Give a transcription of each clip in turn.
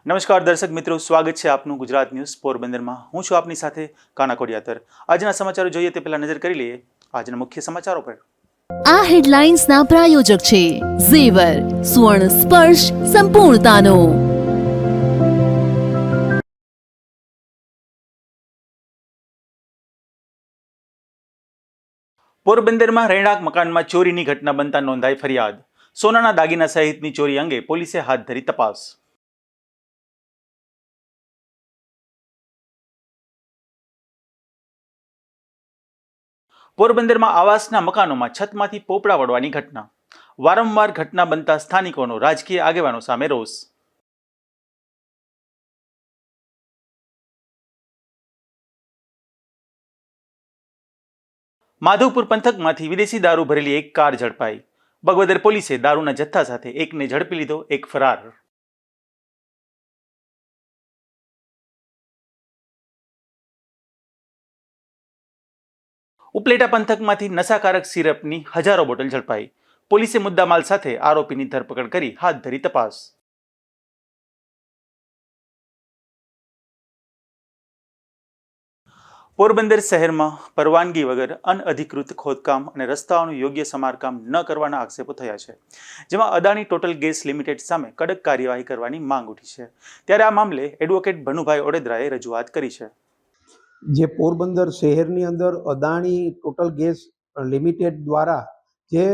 નમસ્કાર દર્શક મિત્રો, સ્વાગત છે આપનું ગુજરાત ન્યૂઝ પોરબંદરમાં। હું છું આપની સાથે કાના કોડિયાતર। આજના સમાચારો જોઈએ તે પહેલા નજર કરી લઈએ આજના મુખ્ય સમાચારો પર। આ હેડલાઇન્સના પ્રાયોજક છે ઝેવર, સ્વર્ણ સ્પર્શ સંપૂર્ણતાનો। પોરબંદરમાં રહેણાંક મકાનમાં ચોરીની ઘટના બનતા નોંધાઈ ફરિયાદ। સોનાના દાગીના સહિતની ચોરી અંગે પોલીસે હાથ ધરી તપાસ। પોરબંદરમાં આવાસના મકાનોમાં છતમાંથી પોપડા વળવાની ઘટના। વારંવાર ઘટના બનતા સ્થાનિકોનો રાજકીય આગેવાનો સામે રોષ। માધવપુર પંથકમાંથી વિદેશી દારૂ ભરેલી એક કાર ઝડપાઈ। બગવદર પોલીસે દારૂના જથ્થા સાથે એકને ઝડપી લીધો, એક ફરાર। ઉપલેટા પંથકમાંથી નશાકારક સિરપની હજારો બોટલ ઝડપાઈ। પોલીસે મુદ્દામાલ સાથે આરોપીની ધરપકડ કરી હાથ ધરી તપાસ। પોરબંદર શહેરમાં પરવાનગી વગર અનઅધિકૃત ખોદકામ અને રસ્તાઓનું યોગ્ય સમારકામ ન કરવાના આક્ષેપો થયા છે, જેમાં અદાણી ટોટલ ગેસ લિમિટેડ સામે કડક કાર્યવાહી કરવાની માંગ ઉઠી છે। ત્યારે આ મામલે એડવોકેટ ભનુભાઈ ઓડેદરાએ રજૂઆત કરી છે। જે પોરબંદર શહેરની અંદર અદાણી ટોટલ ગેસ લિમિટેડ દ્વારા જે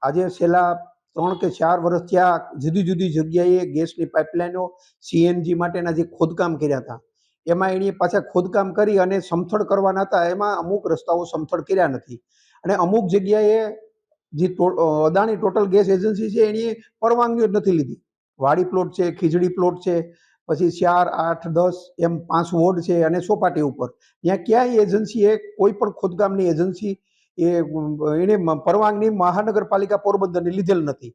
આજે છેલ્લા 3 કે 4 વર્ષથી આ જુદી જુદી જગ્યાએ ગેસની પાઇપલાઇનો સીએનજી માટેના જે ખોદકામ કર્યા હતા, એમાં એની પાછા ખોદકામ કરી અને સમથળ કરવાના હતા, એમાં અમુક રસ્તાઓ સમથળ કર્યા નથી અને અમુક જગ્યાએ જે અદાણી ટોટલ ગેસ એજન્સી છે એની પરવાનગીઓ જ નથી લીધી। વાડી પ્લોટ છે, ખીજડી પ્લોટ છે, પછી 4, 8, 10 એમ 5 વોર્ડ છે અને સોપાટી ઉપર ત્યાં ક્યાંય એજન્સીએ કોઈ પણ ખોદકામની એજન્સી એને પરવાનગી મહાનગરપાલિકા પોરબંદરની લીધેલ નથી।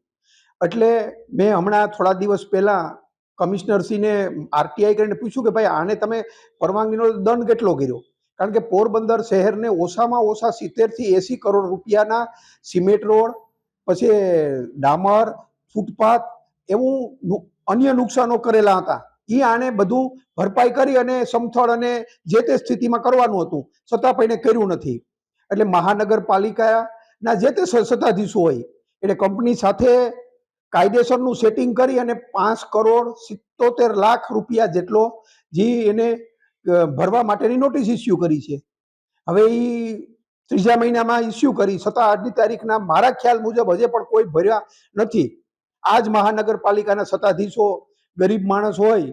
એટલે મેં હમણાં થોડા દિવસ પહેલાં કમિશનરશ્રીને આરટીઆઈ કરીને પૂછ્યું કે ભાઈ આને તમે પરવાનગીનો દંડ કેટલો કર્યો? કારણ કે પોરબંદર શહેરને ઓછામાં ઓછા 70 થી 80 કરોડ રૂપિયાના સિમેન્ટ રોડ, પછી ડામર, ફૂટપાથ એવું અન્ય નુકસાનો કરેલા હતા। એ આને બધું ભરપાઈ કરી અને સમથળ અને જે તે સ્થિતિમાં કરવાનું હતું, છતાં પણ એને કર્યું નથી। એટલે મહાનગરપાલિકાના જે તે સત્તાધીશો હોય એટલે કંપની સાથે કાયદેસરનું સેટિંગ કરી અને 5 કરોડ 77 લાખ રૂપિયા જેટલો જે એને ભરવા માટેની નોટિસ ઇસ્યુ કરી છે। હવે એ 3જા મહિનામાં ઇસ્યુ કરી, છતાં આજની તારીખના મારા ખ્યાલ મુજબ હજે પણ કોઈ ભર્યા નથી। આ જ મહાનગરપાલિકાના સત્તાધીશો ગરીબ માણસ હોય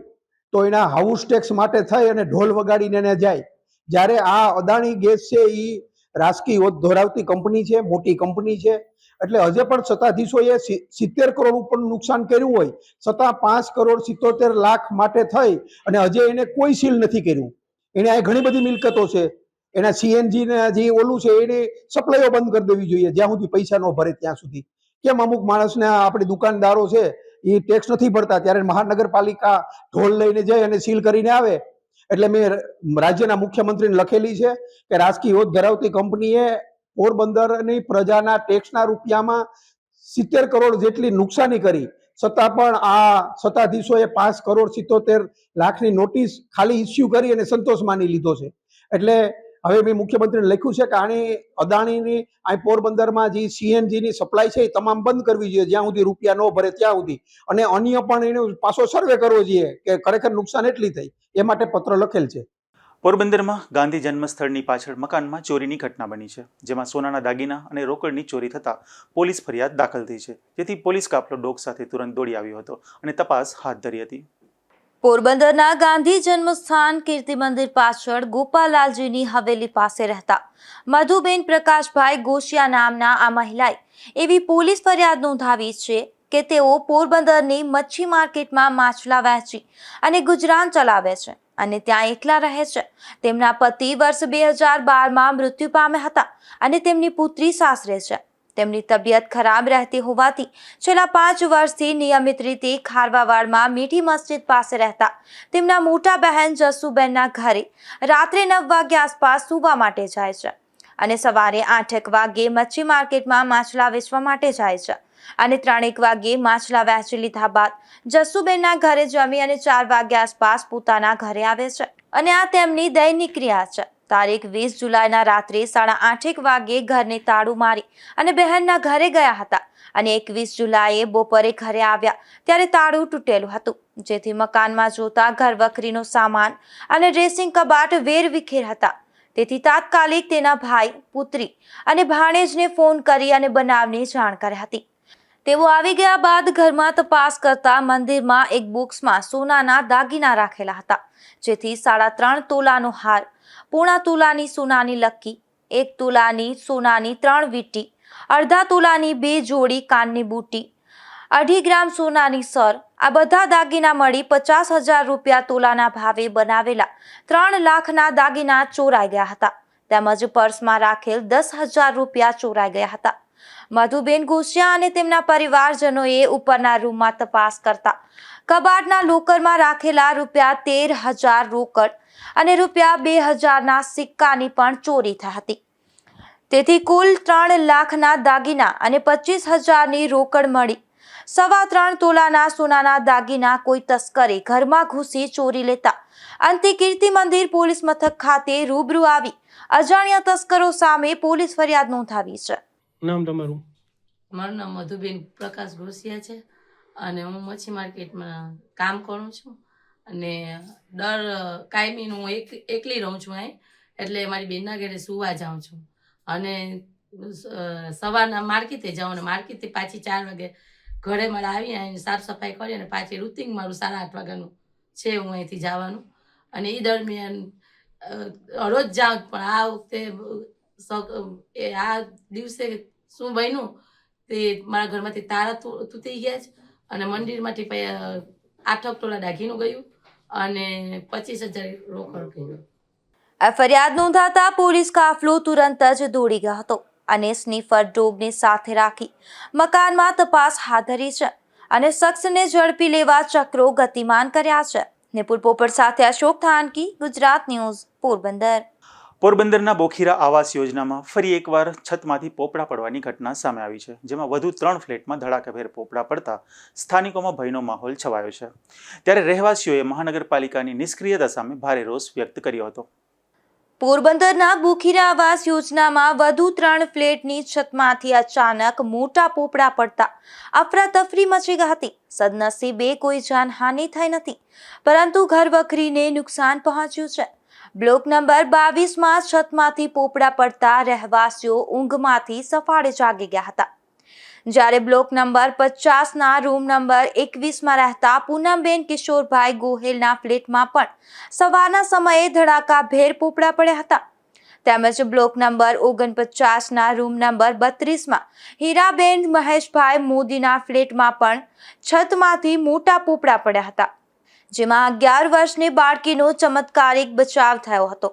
તો એના હાઉસ ટેક્સ માટે થઈ અને ઢોલ વગાડીને એને જાય, જ્યારે આ અદાણી ગેસ છે એ રાજકીય હોદ્દો ધરાવતી કંપની છે, મોટી કંપની છે। એટલે હજે પણ સત્તાધીશોએ 70 કરોડ ઉપરનું નુકસાન કર્યું હોય છતાં 5 કરોડ 77 લાખ માટે થઈ અને હજે એને કોઈ સીલ નથી કર્યું। એને આ ઘણી બધી મિલકતો છે, એના સીએનજી ને જે ઓલું છે એની સપ્લાઈઓ બંધ કરી દેવી જોઈએ જ્યાં સુધી પૈસા ન ભરે ત્યાં સુધી। કેમ અમુક માણસને આપણી દુકાનદારો છે એ ટેક્સ નથી ભરતા, ત્યારે મહાનગરપાલિકા ઢોલ લઈને જાય અને સીલ કરીને આવે। એટલે મેં રાજ્યના મુખ્યમંત્રીને લખેલી છે કે રાજકીય હોદ્દો ધરાવતી કંપનીએ પોરબંદરની પ્રજાના ટેક્સના રૂપિયામાં 70 કરોડ જેટલી નુકસાની કરી, છતાં પણ આ સત્તાધીશોએ 5 કરોડ 77 લાખની નોટિસ ખાલી ઇસ્યુ કરી અને સંતોષ માની લીધો છે। એટલે હવે મેં મુખ્યમંત્રીને લખ્યું છે કે આની અદાણીની આ પોરબંદરમાં જે સીએનજીની સપ્લાય છે એ તમામ બંધ કરવી જોઈએ જ્યાં સુધી રૂપિયા ન ભરે ત્યાં સુધી, અને અન્ય પણ એનો પાછો સર્વે કરવો જોઈએ કે ખરેખર નુકસાન એટલી થઈ, એ માટે પત્ર લખેલ છે। પોરબંદરમાં ગાંધી જન્મસ્થળની પાછળ મકાનમાં ચોરીની ઘટના બની છે, જેમાં સોનાના દાગીના અને રોકડની ચોરી થતાં પોલીસ ફરિયાદ દાખલ થઈ છે, જેથી પોલીસ કાફલો ડોગ સાથે તુરંત દોડી આવ્યો હતો અને તપાસ હાથ ધરી હતી। પોરબંદરના ગાંધી જન્મસ્થાન કીર્તિ મંદિર પાછળ ગોપાલાલજીની હવેલી પાસે રહેતા મધુબેન પ્રકાશભાઈ ગોશિયા નામના આ મહિલાએ એવી પોલીસ ફરિયાદ નોંધાવી છે કે તેઓ પોરબંદરની મચ્છી માર્કેટમાં માછલા વહેંચી અને ગુજરાન ચલાવે છે અને ત્યાં એકલા રહે છે। તેમના પતિ વર્ષ 2012માં મૃત્યુ પામ્યા હતા અને તેમની પુત્રી સાસરે છે। તેમની તબિયત ખરાબ રહેતી હોવાથી છેલ્લા 5 વર્ષથી નિયમિત રીતે ખારવાવાડમાં મીઠી મસ્જિદ પાસે રહેતા તેમના મોટા બહેન જસુબેનના ઘરે રાત્રે 9 વાગ્યા આસપાસ સૂવા માટે જાય છે અને સવારે 8 વાગ્યે મચ્છી માર્કેટમાં માછલા વેચવા માટે જાય છે। અને 3:00 વાગ્યે માછલા વહેંચી લીધા બાદ જસ્સુબેનના ઘરે જમી અને 4 વાગ્યા આસપાસ પોતાના ઘરે આવે છે અને આ તેમની દૈનિક ક્રિયા છે. તારીખ 20 જુલાઈના રાત્રે 8:30 વાગ્યે ઘરને તાળું મારી અને બહેનના ઘરે ગયા હતા અને 21 જુલાઈએ બપોરે ઘરે આવ્યા ત્યારે તાળું તૂટેલું હતું, જેથી મકાનમાં જોતા ઘર વખરીનો સામાન અને ડ્રેસિંગ કબાટ વેરવિખેર હતા. તેથી તાત્કાલિક તેના ભાઈ, પુત્રી અને ભાણેજને ફોન કરી અને બનાવની જાણ કરી હતી. તેઓ આવી ગયા બાદ ઘરમાં તપાસ કરતા મંદિરમાં એક બોક્સમાં સોનાના દાગીના રાખેલા હતા, જેથી 3.5 તોલાનો હાર, 1.5 તોલાની સોનાની લક્કી, 1 તોલાની સોનાની 3 વીંટી, 1/2 તોલાની 2 જોડી કાનની બુટ્ટી, 2.5 ગ્રામ સોનાની સર, આ બધા દાગીના મળી 50,000 રૂપિયા તોલાના ભાવે બનાવેલા 3 લાખના દાગીના ચોરાઈ ગયા હતા. તેમજ પર્સમાં રાખેલ 10,000 રૂપિયા ચોરાઈ ગયા હતા. મધુબેન ગોસિયા અને તેમના પરિવારજનોએ ઉપરના રૂમમાં તપાસ કરતા કબાટના લોકરમાં રાખેલા રૂપિયા 13,000 રોકડ અને રૂપિયા 2,000ના સિક્કાની પણ ચોરી થઈ હતી. તેથી કુલ 3 લાખના દાગીના અને 25,000ની રોકડ મળી 3.25 તોલાના સોનાના દાગીના કોઈ તસ્કરે ઘરમાં ઘૂસી ચોરી લેતા અંતે કીર્તિ મંદિર પોલીસ મથક ખાતે રૂબરૂ આવી અજાણ્યા તસ્કરો સામે પોલીસ ફરિયાદ નોંધાવી છે. નામ તમારું? મારું નામ મધુબેન પ્રકાશ ગોસિયા છે અને હું મચ્છી માર્કેટમાં કામ કરું છું અને દર કાયમીનું હું એકલી રહું છું અહીં, એટલે મારી બેનના ઘરે સુવા જાઉં છું અને સવારના માર્કેટે જાઉં અને માર્કેટથી પાછી 4 વાગે ઘરે મારે આવી અને સાફ સફાઈ કરી અને પાછી રૂટિન મારું 8:30 વાગ્યાનું છે હું અહીંથી જવાનું અને એ દરમિયાન રોજ જાઉં, પણ આ વખતે આ દિવસે શું બન્યું તે મારા ઘરમાંથી તારા તૂટી ગયા છે અને મંદિરમાંથી 8 તોલા દાગીનું ગયું અને 25,000 રોકડ ગયું. આ ફરિયાદ નોંધાતા પોલીસ કાફલો તુરંત જ દોડી ગયો હતો અને સ્નીફર ડોગને સાથે રાખી મકાનમાં તપાસ હાથ ધરી છે અને શખ્સને ઝડપી લેવા ચક્રો ગતિમાન કર્યા છે. નિપુલ પોપટ સાથે અશોક થાનકી, ગુજરાત ન્યૂઝ, પોરબંદર. પોરબંદરના બોખીરા આવાસ યોજનામાં ફરી એકવાર છતમાંથી પોપડા પડવાની ઘટના સામે આવી છે, જેમાં વધુ 3 ફ્લેટમાં ધડાકાભેર પોપડા પડતા સ્થાનિકોમાં ભયનો માહોલ છવાયો છે. ત્યારે રહેવાસીઓએ મહાનગરપાલિકાની નિષ્ક્રિયતા સામે ભારે રોષ વ્યક્ત કર્યો હતો. પોરબંદરના બોખીરા આવાસ યોજનામાં વધુ 3 ફ્લેટની છતમાંથી અચાનક મોટા પોપડા પડતા અફરાતફરી મચી ગઈ હતી. સદનસીબે કોઈ જાનહાનિ થઈ નથી, પરંતુ ઘરવખરીને નુકસાન પહોંચ્યું છે. બ્લોક નંબર 22માં છતમાંથી પોપડા પડતા રહેવાસીઓ ઊંઘમાંથી સફાળે જાગી ગયા હતા. જ્યારે બ્લોક નંબર 50ના રૂમ નંબર 21માં રહેતા પૂનમબેન કિશોરભાઈ ગોહેલના ફ્લેટમાં પણ સવારના સમયે ધડાકાભેર પોપડા પડ્યા હતા. તેમજ બ્લોક નંબર 49ના રૂમ નંબર 32માં હીરાબેન મહેશભાઈ મોદીના ફ્લેટમાં પણ છતમાંથી મોટા પોપડા પડ્યા હતા, જેમાં 11 વર્ષની બાળકીનો ચમત્કારિક બચાવ થયો હતો.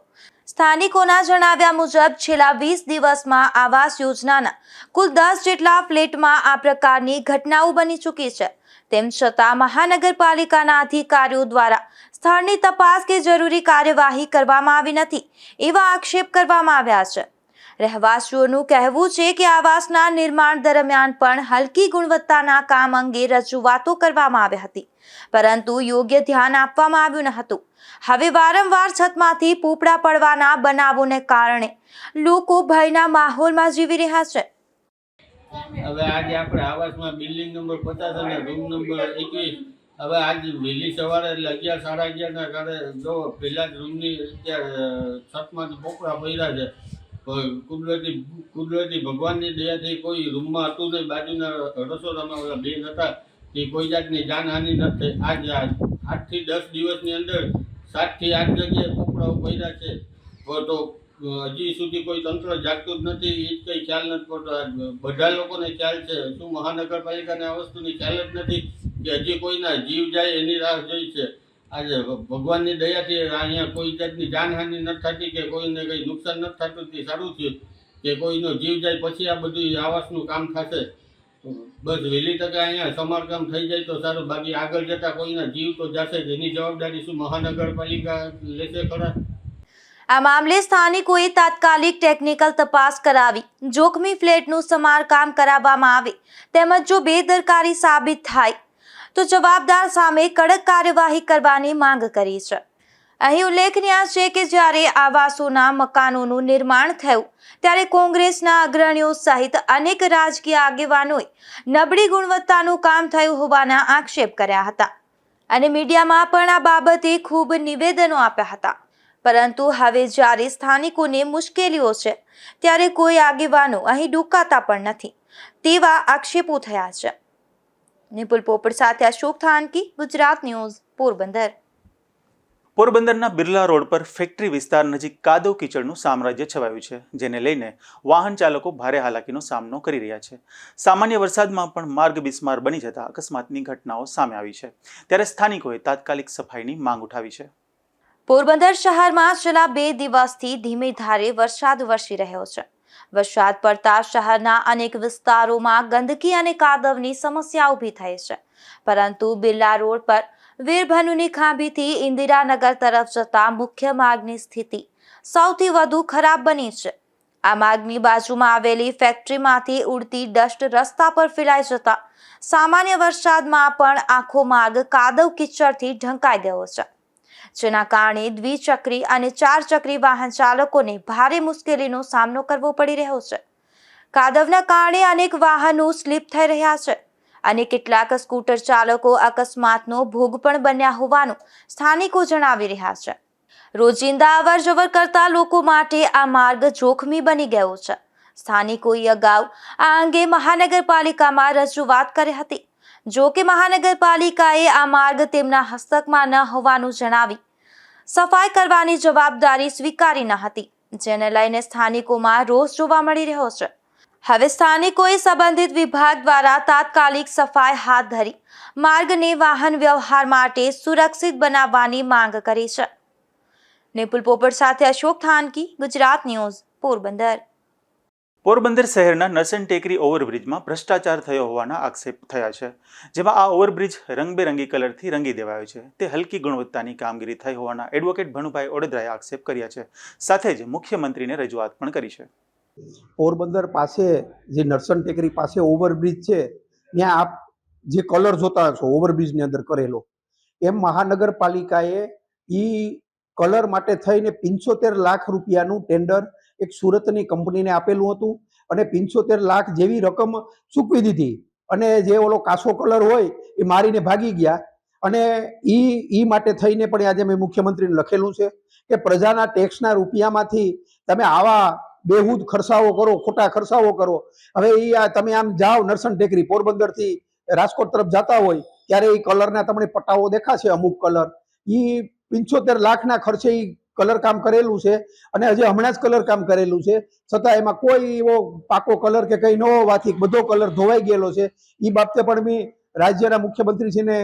સ્થાનિકોના જણાવ્યા મુજબ છેલ્લા 20 દિવસમાં આવાસ યોજનાના કુલ 10 જેટલા ફ્લેટમાં આ પ્રકારની ઘટનાઓ બની ચૂકી છે. તેમ છતાં મહાનગરપાલિકાના અધિકારીઓ દ્વારા સ્થળની તપાસ કે જરૂરી કાર્યવાહી કરવામાં આવી નથી એવા આક્ષેપ કરવામાં આવ્યા છે. રહેવાસીઓનું કહેવું છે કે આવાસના નિર્માણ દરમિયાન પણ હલકી ગુણવત્તાના કામ અંગે રજૂઆતો કરવામાં આવી હતી, પરંતુ યોગ્ય ધ્યાન આપવામાં આવ્યું ન હતું. હવે વારંવાર છતમાંથી પોપડા પડવાના બનાવોને કારણે લોકો ભયના માહોલમાં જીવી રહ્યા છે. હવે આજે આપણે આવાસમાં બિલ્ડિંગ નંબર 50 અને રૂમ નંબર 21 હવે આજ વહેલી સવારે એટલે 11 સાડા 11ના કારણે જો પહેલા જ રૂમની છતમાંથી પોપડા પડ્યા છે. કુદરતી ભગવાનની દયાથી કોઈ રૂમમાં હતું નહીં. બાજુના રસોડામાં ઓલા બેન હતા તે કોઈ જાતની જાનહાનિ નથી. આજ 8 થી 10 દિવસની અંદર 7 થી 8 જગ્યાએ પોપડાઓ પડ્યા છે. તો હજી સુધી કોઈ તંત્ર જાગતું જ નથી, એ જ કંઈ ખ્યાલ નથી પડતો. બધા લોકોને ખ્યાલ છે, શું મહાનગરપાલિકાને આ વસ્તુની ખ્યાલ જ નથી કે હજી કોઈના જીવ જાય એની રાહ જોઈ છે. આજે ભગવાનની દયાથી અહીંયા કોઈ જાતની જાનહાનિ નથી થતી કે કોઈને કંઈ નુકસાન નથી થતું. તે સારું છે કે કોઈનો જીવ જાય પછી આ બધું આવાસનું કામ થશે. બસ વહેલી તકે અહીંયા સમારકામ થઈ જાય તો સારું, બાકી આગળ જતાં કોઈના જીવ તો જશે જ. એની જવાબદારી શું મહાનગરપાલિકા લેશે ખરા? આ મામલે સ્થાનિકોએ તાત્કાલિક ટેકનિકલ તપાસ કરાવી જોખમી ફ્લેટનું સમારકામ કરાવવામાં આવે તેમજ જો બેદરકારી સાબિત થાય તો જવાબદાર સામે કડક કાર્યવાહી કરવાની માંગ કરી છે. અહીં ઉલ્લેખનીય છે કે જ્યારે આવાસોના મકાનોનું નિર્માણ થયું ત્યારે કોંગ્રેસના અગ્રણીઓ સહિત અનેક રાજકીય આગેવાનોએ નબળી ગુણવત્તાનું કામ થયું હોવાના આક્ષેપ કર્યા હતા અને મીડિયામાં પણ આ બાબતે ખૂબ નિવેદનો આપ્યા હતા. પરંતુ હવે જ્યારે સ્થાનિકોને મુશ્કેલીઓ છે ત્યારે કોઈ આગેવાનો અહીં ડૂકાતા પણ નથી તેવા આક્ષેપો થયા છે. નિપુલ પોપટ સાથે અશોક થાનકી, ગુજરાત ન્યૂઝ, પોરબંદર. પોરબંદરના બિરલા રોડ પર ફેક્ટરી વિસ્તાર નજીક કાદવ કીચડનું સામ્રાજ્ય છવાયું છે, જેને લઈને વાહન ચાલકો ભારે હાલાકીનો સામનો કરી રહ્યા છે. સામાન્ય વરસાદમાં પણ માર્ગ બિસ્માર બની જતા અકસ્માતની ઘટનાઓ સામે આવી છે, ત્યારે સ્થાનિકોએ તાત્કાલિક સફાઈની માંગ ઉઠાવી છે. પોરબંદર શહેરમાં છેલ્લા 2 દિવસથી ધીમી ધારે વરસાદ વરસી રહ્યો છે. વરસાદ પડતા શહેરના અનેક વિસ્તારોમાં ગંદકી અને કાદવની સમસ્યા ઊભી થઈ છે, પરંતુ બિરલા રોડ પર વીરભનુની ખાંભીથી ઇન્દિરાનગર તરફ જતા મુખ્ય માર્ગની સ્થિતિ સૌથી વધુ ખરાબ બની છે. આ માર્ગની બાજુમાં આવેલી ફેક્ટરીમાંથી ઉડતી ડસ્ટ રસ્તા પર ફેલાઈ જતા સામાન્ય વરસાદમાં પણ આખો માર્ગ કાદવ કિચડથી ઢંકાઈ ગયો છે, જેના કારણે દ્વિચક્રી અને 4 ચક્રી વાહન ચાલકોને ભારે મુશ્કેલીનો સામનો કરવો પડી રહ્યો છે. કાદવના કારણે અનેક વાહનો સ્લીપ થઈ રહ્યા છે અને કેટલાક સ્કૂટર ચાલકો અકસ્માતનો ભોગ પણ બન્યા હોવાનું સ્થાનિકો જણાવી રહ્યા છે. રોજિંદા અવરજવર કરતા લોકો માટે આ માર્ગ જોખમી બની ગયો છે. સ્થાનિકોએ અગાઉ આ અંગે મહાનગરપાલિકામાં રજૂઆત કરી હતી, જો કે મહાનગરપાલિકાએ આ માર્ગ તેમના હસ્તકમાં ન હોવાનું જણાવી સફાઈ કરવાની જવાબદારી સ્વીકારી ન હતી, જેને લઈને સ્થાનિકોમાં રોષ જોવા મળી રહ્યો છે. હવે સ્થાનિકોએ સંબંધિત વિભાગ દ્વારા તાત્કાલિક સફાઈ હાથ ધરી માર્ગને વાહન વ્યવહાર માટે સુરક્ષિત બનાવવાની માંગ કરી છે. નિપુલ પોપટ સાથે અશોક થાનકી, ગુજરાત ન્યૂઝ, પોરબંદર. પોરબંદર શહેરના નરસન ટેકરી ઓવરબ્રિજમાં ભ્રષ્ટાચાર થયો હોવાના આક્ષેપ થયા છે, જેમાં આ ઓવરબ્રિજ રંગબેરંગી કલરથી રંગી દેવાયો છે. તે હલકી ગુણવત્તાની કામગીરી થઈ હોવાના એડવોકેટ ભનુભાઈ ઓડેદરાએ આક્ષેપ કર્યા છે. સાથે જ મુખ્યમંત્રીને રજૂઆત પણ કરી છે. પોરબંદર પાસે જે નરસન ટેકરી પાસે ઓવરબ્રિજ છે ત્યાં આપ જે કલર જોતા હશો ઓવરબ્રિજની અંદર કરેલો, એમ મહાનગરપાલિકાએ ઈ કલર માટે થઈને 75 લાખ રૂપિયાનું ટેન્ડર એક સુરતની કંપનીને આપેલું હતું અને 75 લાખ જેવી રકમ ચૂકવી દીધી અને જે ઓલો કાસો કલર હોય એ મારીને ભાગી ગયા. અને ઈ માટે થઈને પણ આજે મેં મુખ્યમંત્રીને લખેલું છે કે પ્રજાના ટેક્સના રૂપિયામાંથી તમે આવા બેહૂદ ખર્ચાઓ કરો, ખોટા ખર્ચાઓ કરો. હવે તમે આમ જાઓ નરસન ટેકરી પોરબંદરથી રાજકોટ તરફ જતા હોય ત્યારે એ કલરના તમને પટ્ટાઓ દેખાશે, અમુક કલર ઈ 75 લાખના ખર્ચે ઈ કલર કામ કરેલું છે અને હજી હમણાં જ કલર કામ કરેલું છે, છતાં એમાં કોઈ એવો પાકો કલર કે કંઈ ન હોવાથી બધો કલર ધોવાઈ ગયેલો છે. એ બાબતે પણ મેં રાજ્યના મુખ્યમંત્રીશ્રીને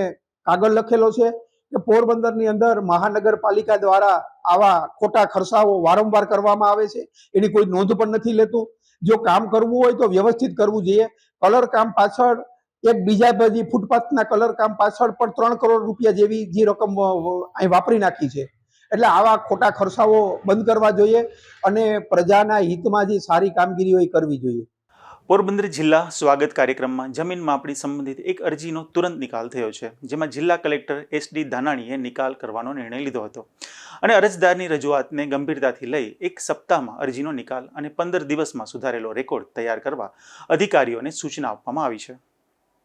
કાગળ લખેલો છે કે પોરબંદરની અંદર મહાનગરપાલિકા દ્વારા આવા ખોટા ખર્ચાઓ વારંવાર કરવામાં આવે છે, એની કોઈ નોંધ પણ નથી લેતું. જો કામ કરવું હોય તો વ્યવસ્થિત કરવું જોઈએ. કલર કામ પાછળ એક બીજા બધી ફૂટપાથના કલર કામ પાછળ પણ 3 કરોડ રૂપિયા જેવી જે રકમ અહીં વાપરી નાખી છે. એટલે આવા ખોટા ખર્ચાઓ બંધ કરવા જોઈએ અને પ્રજાના હિતમાં જે સારી કામગીરી હોય કરવી જોઈએ. પોરબંદર જિલ્લા સ્વાગત કાર્યક્રમમાં જમીન માપણી સંબંધિત એક અરજીનો તુરંત નિકાલ થયો છે, જેમાં જિલ્લા કલેક્ટર SD ધાનાણીએ નિકાલ કરવાનો નિર્ણય લીધો હતો અને અરજદારની રજૂઆતને ગંભીરતાથી લઈ 1 સપ્તાહમાં અરજીનો નિકાલ અને 15 દિવસમાં સુધારેલો રેકોર્ડ તૈયાર કરવા અધિકારીઓને સૂચના આપવામાં આવી છે.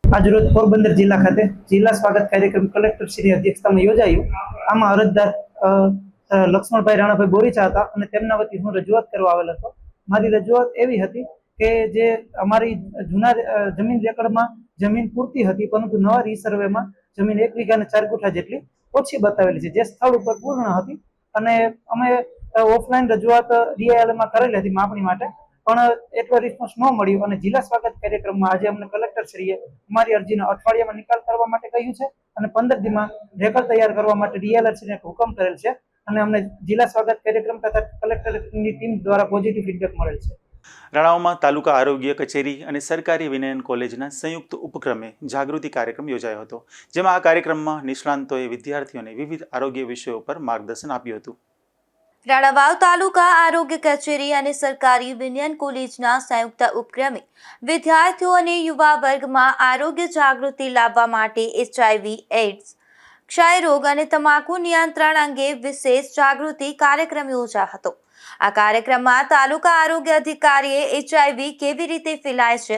આજરોજ પોરબંદર જિલ્લા ખાતે જિલ્લા સ્વાગત કાર્યક્રમ કલેક્ટર શ્રી અધ્યક્ષતામાં યોજાયું. આમાં અરજદાર લક્ષ્મણભાઈ રાણાભાઈ બોરીચા હતા અને તેમના વતી હું રજૂઆત કરવા આવેલ હતો. મારી રજૂઆત એવી હતી કે જે અમારી જૂના જમીન રેકર્ડમાં જમીન પૂરતી હતી, પરંતુ નવા રીસર્વેમાં જમીન 1 વીઘા અને 4 ગુઠા જેટલી ઓછી બતાવેલી છે, જે સ્થળ ઉપર પૂર્ણ હતી. અને અમે ઓફલાઈન રજૂઆત DILમાં કરેલી હતી માપણી માટે, પણ એટલો રિસ્પોન્સ ન મળ્યો અને જિલ્લા સ્વાગત કાર્યક્રમમાં આજે અમને કલેક્ટરશ્રીએ અમારી અરજીનો અઠવાડિયામાં નિકાલ કરવા માટે કહ્યું છે અને 15 દિવસમાં રેકર્ડ તૈયાર કરવા માટે DLRCને હુકમ કરેલ છે અને અમને જિલ્લા સ્વાગત કાર્યક્રમ તથા કલેક્ટરની ટીમ દ્વારા પોઝિટિવ ફીડબેક મળેલ છે. રાણાઓમાં તાલુકા આરોગ્ય કચેરી અને સરકારી વિનયન કોલેજના સંયુક્ત ઉપક્રમે જાગૃતિ કાર્યક્રમ યોજાયો હતો, જેમાં આ કાર્યક્રમમાં નિષ્ણાંતોએ વિદ્યાર્થીઓને વિવિધ આરોગ્ય વિષયો પર માર્ગદર્શન આપ્યું હતું. રાણાવાવ તાલુકા આરોગ્ય કચેરી અને સરકારી વિનયન કોલેજના સંયુક્ત ઉપક્રમે વિદ્યાર્થીઓ અને યુવા વર્ગમાં આરોગ્ય જાગૃતિ લાવવા માટે HIV, એઇડ્સ, ક્ષયરોગ અને તમાકુ નિયંત્રણ અંગે વિશેષ જાગૃતિ કાર્યક્રમ યોજાયો હતો. આ કાર્યક્રમમાં તાલુકા આરોગ્ય અધિકારીએ HIV કેવી રીતે ફેલાય છે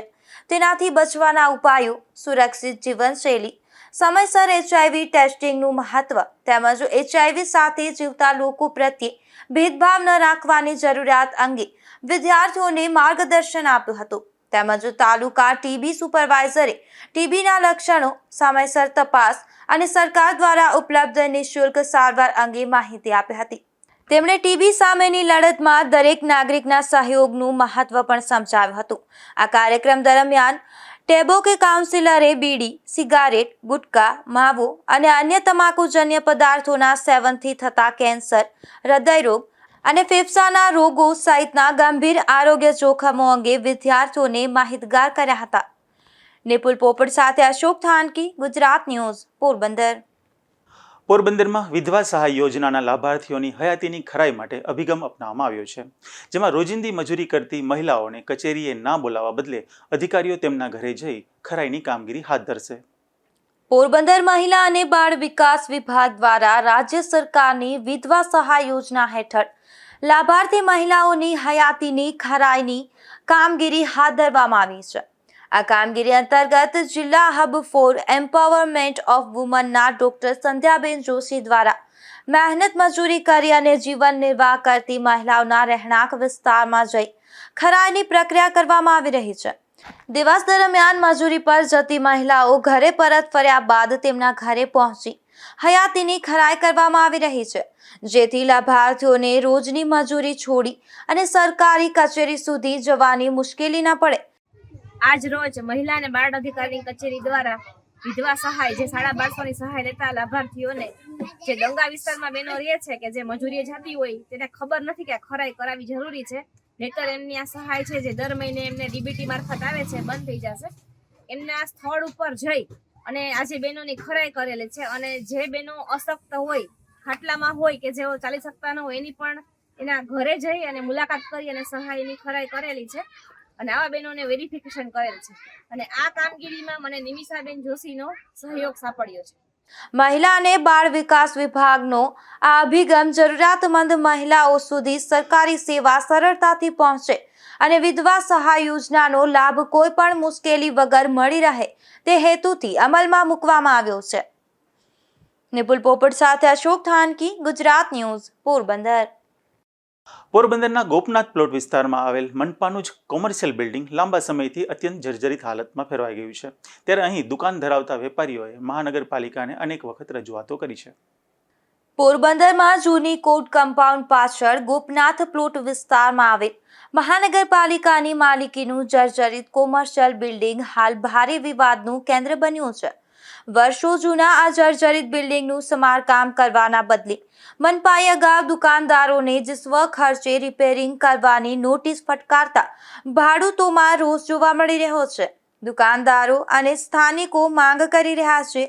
તેનાથી બચવાના ઉપાયો, સુરક્ષિત જીવનશૈલી, સમયસર HIV ટેસ્ટિંગનું મહત્વ તેમજ HIV સાથે જીવતા લોકો પ્રત્યે ભેદભાવ ન રાખવાની જરૂરિયાત અંગે વિદ્યાર્થીઓને માર્ગદર્શન આપ્યું હતું. તેમજ તાલુકા TB સુપરવાઇઝરે TBના લક્ષણો, સમયસર તપાસ અને સરકાર દ્વારા ઉપલબ્ધ નિઃશુલ્ક સારવાર અંગે માહિતી આપી હતી. તેમણે TB સામેની લડતમાં દરેક નાગરિકના સહયોગનું મહત્વ પણ સમજાવ્યું હતું. આ કાર્યક્રમ દરમિયાન ટેબો કે કાઉન્સિલરે બીડી, સિગારેટ, ગુટકા, માવો અને અન્ય તમાકુજન્ય પદાર્થોના સેવનથી થતા કેન્સર, હૃદયરોગ અને ફેફસાના રોગો સહિતના ગંભીર આરોગ્ય જોખમો અંગે વિદ્યાર્થીઓને માહિતગાર કર્યા હતા. નિપુલ પોપટ સાથે અશોક થાનકી, ગુજરાત ન્યૂઝ, પોરબંદર. પોરબંદરમાં વિધવા સહાય યોજનાના લાભાર્થીઓની હયાતીની ખરાઈ માટે અભિગમ અપનાવવામાં આવ્યો છે, જેમાં રોજિંદી મજૂરી કરતી મહિલાઓને કચેરીએ ના બોલાવવા બદલે અધિકારીઓ તેમના ઘરે જઈ ખરાઈની કામગીરી હાથ ધરશે. પોરબંદર મહિલા અને બાળ વિકાસ વિભાગ દ્વારા રાજ્ય સરકારની વિધવા સહાય યોજના હેઠળ લાભાર્થી મહિલાઓની હયાતીની ખરાઈની કામગીરી હાથ ધરવામાં આવી છે. આ કામગીરી અંતર્ગત જિલ્લા હબ ફોર એમ્પાવરમેન્ટ ઓફ વુમનના ડોક્ટર સંધ્યાબેન જોશી દ્વારા મહેનત મજૂરી કરી અને જીવન નિર્વાહ કરતી મહિલાઓના રહેણાંક વિસ્તારમાં જઈ ખરાઈની પ્રક્રિયા કરવામાં આવી રહી છે. દિવસ દરમિયાન મજૂરી પર જતી મહિલાઓ ઘરે પરત ફર્યા બાદ તેમના ઘરે પહોંચી હયાતીની ખરાઈ કરવામાં આવી રહી છે, જેથી લાભાર્થીઓને રોજની મજૂરી છોડી અને સરકારી કચેરી સુધી જવાની મુશ્કેલી ન પડે. આજ રોજ મહિલા અને બાળ અધિકારી કચેરી દ્વારા વિધવા સહાય જે 1250ની સહાય લેતા લાભાર્થીઓને જે ગંગા વિસ્તારમાં બહેનો રહે છે કે જે મજૂરીએ જતી હોય તેને ખબર નથી કે ખરાઈ કરાવી જરૂરી છે, નહીતર એમની આ સહાય છે જે દર મહિને એમને DBT મારફત આવે છે બંધ થઈ જશે. એમના સ્થળ ઉપર જઈ અને આજે બહેનોની ખરાઈ કરેલી છે અને જે બહેનો અશક્ત હોય, ખાટલામાં હોય કે જેઓ ચાલી શકતા ન હોય એની પણ એના ઘરે જઈ અને મુલાકાત કરી અને સહાયની ખરાઈ કરેલી છે અને આવા બહેનોને વેરિફિકેશન કરેલ છે અને આ કામગીરીમાં મને નિમિષાબેન જોશીનો સહયોગ સાંપડ્યો છે. મહિલા અને બાળ વિકાસ વિભાગનો આ અભિગમ જરૂરિયાતમંદ મહિલાઓ સુધી સરકારી સેવા સરળતાથી પહોંચે અને વિધવા સહાય યોજનાનો લાભ કોઈ પણ મુશ્કેલી વગર મળી રહે તે હેતુથી અમલમાં મૂકવામાં આવ્યો છે. નિપુલ પોપટ સાથે અશોક થાનકી, ગુજરાત ન્યૂઝ, પોરબંદર. પોરબંદરના ગોપનાથ પ્લોટ વિસ્તારમાં આવેલ મનપાનું જ કોમર્શિયલ બિલ્ડિંગ લાંબા સમયથી અત્યંત જર્જરિત હાલતમાં ફેરવાઈ ગયું છે. ત્યારે અહીં દુકાન ધરાવતા વેપારીઓએ મહાનગરપાલિકાને અનેક વખત રજૂઆતો કરી છે. પોરબંદરમાં જૂની કોર્ટ કમ્પાઉન્ડ પાછળ ગોપનાથ પ્લોટ વિસ્તારમાં આવેલ મહાનગરપાલિકાની માલિકીનું જર્જરિત કોમર્શિયલ બિલ્ડિંગ હાલ ભારે વિવાદનું કેન્દ્ર બન્યું છે. વર્ષો જૂના આ જર્જરિત બિલ્ડિંગનું સમારકામ કરવાના બદલે મનપાએ અગાઉ દુકાનદારોને જ સ્વખર્ચે રિપેરિંગ કરવાની નોટિસ ફટકારતા ભાડૂતોમાં રોષ જોવા મળી રહ્યો છે. દુકાનદારો અને સ્થાનિકો માંગ કરી રહ્યા છે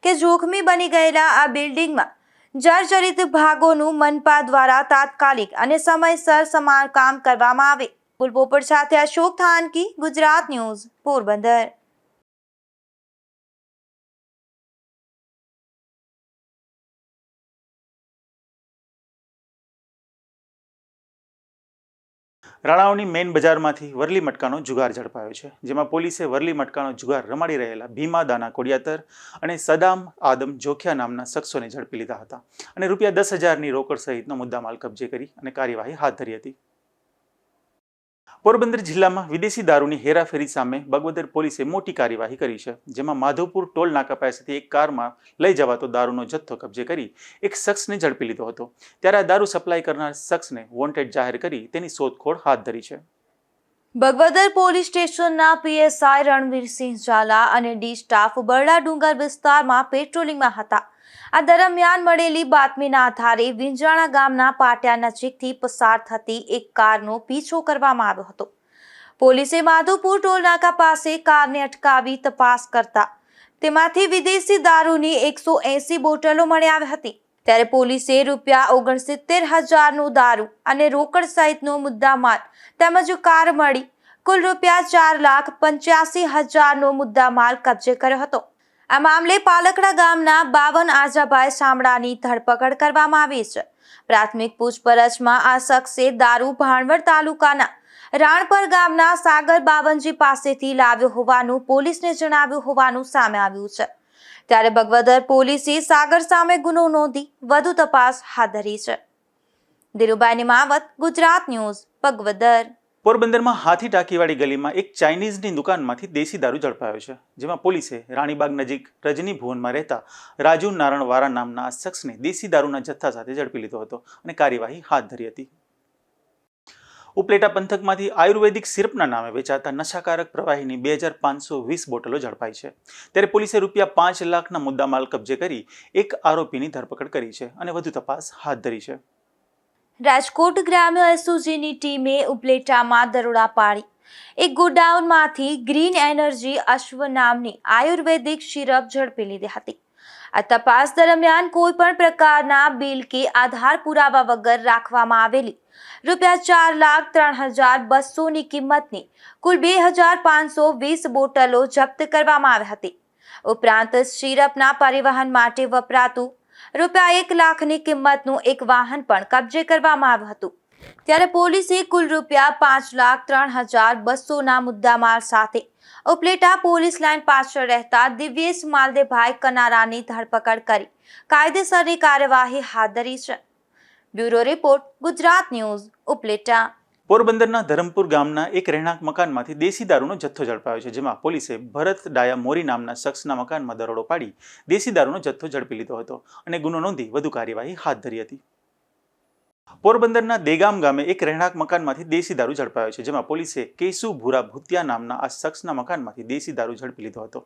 કે જોખમી બની ગયેલા આ બિલ્ડિંગમાં જર્જરિત ભાગોનું મનપા દ્વારા તાત્કાલિક અને સમયસર સમારકામ કરવામાં આવે. પોપટ સાથે અશોક થાનકી, ગુજરાત ન્યૂઝ, પોરબંદર. રાણાઓની મેઇન બજારમાંથી વરલી મટકાનો જુગાર ઝડપાયો છે, જેમાં પોલીસે વરલી મટકાનો જુગાર રમાડી રહેલા ભીમા દાના કોડિયાતર અને સદામ આદમ જોખિયા નામના શખ્સોને ઝડપી લીધા હતા અને ₹10,000ની રોકડ સહિતનો મુદ્દામાલ કબજે કરી અને કાર્યવાહી હાથ ધરી હતી. પોરબંદર જિલ્લામાં વિદેશી દારૂની હેરાફેરી સામે બગવદર પોલીસે મોટી કાર્યવાહી કરી છે, જેમાં માધવપુર ટોલ નાકા પાસેથી એક કારમાં લઈ જવાતો દારૂનો જથ્થો કબજે કરી એક શખ્સને ઝડપી લીધો હતો. ત્યારે આ દારૂ સપ્લાય કરનાર શખ્સને વોન્ટેડ જાહેર કરી તેની શોધખોળ હાથ ધરી છે. બગવદર પોલીસ સ્ટેશનના PSI રણવીરસિંહ ઝાલા અને ડી સ્ટાફ બરડા ડુંગર વિસ્તારમાં પેટ્રોલિંગમાં હતા. આ દરમિયાન મળેલી બાતમીના આધારે વિંજાણા ગામના પાટિયા નજીકથી પસાર થતી એક કારનો પીછો કરવામાં આવ્યો હતો. પોલીસે માધવપુર ટોલનાકા પાસે કારને અટકાવી તપાસ કરતા તેમાંથી વિદેશી દારૂની 180 બોટલો મળી આવી હતી. ત્યારે પોલીસે ₹69,000નો દારૂ અને રોકડ સહિતનો મુદ્દામાલ તેમજ કાર મળી કુલ ₹4,85,000નો મુદ્દામાલ કબજે કર્યો હતો. આ મામલે પાલકડા ગામના 52 આજાભાઈ શામળાની ધરપકડ કરવામાં આવી છે. પ્રાથમિક પૂછપરછમાં આ શખ્સે દારૂ ભાણવડ તાલુકાના રાણપર ગામના સાગર બાવનજી પાસેથી લાવ્યો હોવાનું પોલીસને જણાવ્યું હોવાનું સામે આવ્યું છે. ત્યારે બગવદર પોલીસે સાગર સામે ગુનો નોંધી વધુ તપાસ હાથ ધરી છે. ધીરુભાઈની માવત, ગુજરાત ન્યૂઝ, બગવદર. પોરબંદરમાં હાથી ટાંકીવાળી ગલીમાં એક ચાઇનીઝની દુકાનમાંથી દેશી દારૂ ઝડપાયો છે, જેમાં પોલીસે રાણીબાગ નજીક રજની ભુવનમાં રહેતા રાજુ નારણવારા નામના આ શખ્સને દેશી દારૂના જથ્થા સાથે ઝડપી લીધો હતો અને કાર્યવાહી હાથ ધરી હતી. ઉપલેટા પંથકમાંથી આયુર્વેદિક સિરપના નામે વેચાતા નશાકારક પ્રવાહીની 2,520 બોટલો ઝડપાઈ છે. ત્યારે પોલીસે ₹5 લાખના મુદ્દામાલ કબજે કરી એક આરોપીની ધરપકડ કરી છે અને વધુ તપાસ હાથ ધરી છે. રાજકોટ ગ્રામ્ય એસઓજીની ટીમે ઉપલેટામાં દરોડા પાડી એક ગોડાઉનમાંથી ગ્રીન એનર્જી અશ્વ નામની આયુર્વેદિક સિરપ ઝડપી લીધી હતી. આ તપાસ દરમિયાન કોઈ પણ પ્રકારના બિલ કે આધાર પુરાવા વગર રાખવામાં આવેલી ₹4,03,200ની કિંમતની કુલ 2,520 બોટલો જપ્ત કરવામાં આવી હતી. ઉપરાંત સિરપના પરિવહન માટે વપરાતું ₹1 લાખની કિંમતનું એક વાહન પણ કબજે કરવામાં આવ્યું હતું. ત્યારે પોલીસે કુલ ₹5,03,200ના મુદ્દામાલ સાથે ઉપલેટા પોલીસ લાઇન પાછળ રહેતા દિવ્યેશ માલદેભાઈ કનારાની ધરપકડ કરી કાયદેસરની કાર્યવાહી હાથ ધરી છે. Bureau report, Gujarat news, Upleta. પોરબંદરના ધરમપુર ગામના એક રહેણાંક મકાનમાંથી દેશી દારૂનો જથ્થો ઝડપાયો છે, જેમાં પોલીસે ભરત ડાયા મોરી નામના શખ્સના મકાનમાં દરોડો પાડી દેશી દારૂનો જથ્થો ઝડપી લીધો હતો અને ગુનો નોંધી વધુ કાર્યવાહી હાથ ધરી હતી. પોરબંદરના દેગામ ગામે એક રહેણાંક મકાનમાંથી દેશી દારૂ ઝડપાયો છે, જેમાં પોલીસે કેસુ ભૂરા ભૂતિયા નામના આ શખ્સના મકાનમાંથી દેશી દારૂ ઝડપી લીધો હતો.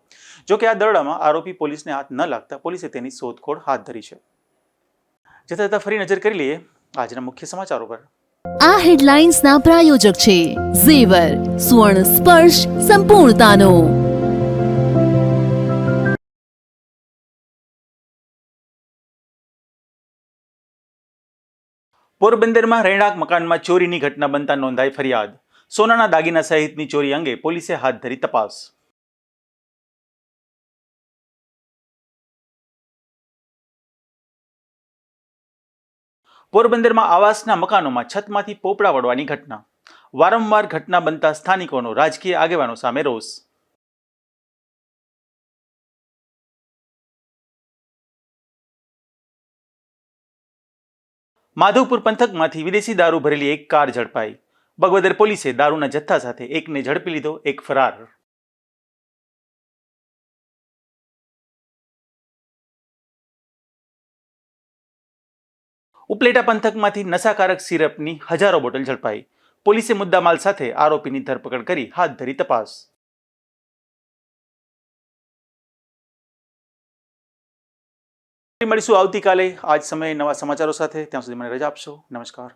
જોકે આ દરોડામાં આરોપી પોલીસને હાથ ન લાગતા પોલીસે તેની શોધખોળ હાથ ધરી છે. જતા ફરી નજર કરી લઈએ આજના મુખ્ય સમાચારો પર. આ હેડલાઇન્સના પ્રાયોજક છે ઝેવર, સુવર્ણ સ્પર્શ સંપૂર્ણતાનો. પોરબંદરમાં રહેણાંક મકાનમાં ચોરીની ઘટના બનતા નોંધાઈ ફરિયાદ. સોનાના દાગીના સહિતની ચોરી અંગે પોલીસે હાથ ધરી તપાસ. પોરબંદરમાં આવાસના મકાનોમાં છતમાંથી પોપડા વળવાની ઘટના. વારંવાર ઘટના બનતા સ્થાનિકોનો રાજકીય આગેવાનો સામે રોષ. માધવપુર પંથકમાંથી વિદેશી દારૂ ભરેલી એક કાર ઝડપાઈ. બગવદર પોલીસે દારૂના જથ્થા સાથે એકને ઝડપી લીધો, એક ફરાર. ઉપલેટા પંથકમાંથી નશાકારક સિરપની હજારો બોટલ ઝડપાઈ. પોલીસે મુદ્દામાલ સાથે આરોપીની ધરપકડ કરી હાથ ધરી તપાસ. મળીશું આવતીકાલે આજ સમયે નવા સમાચારો સાથે. ત્યાં સુધી મને રજા આપશો. નમસ્કાર.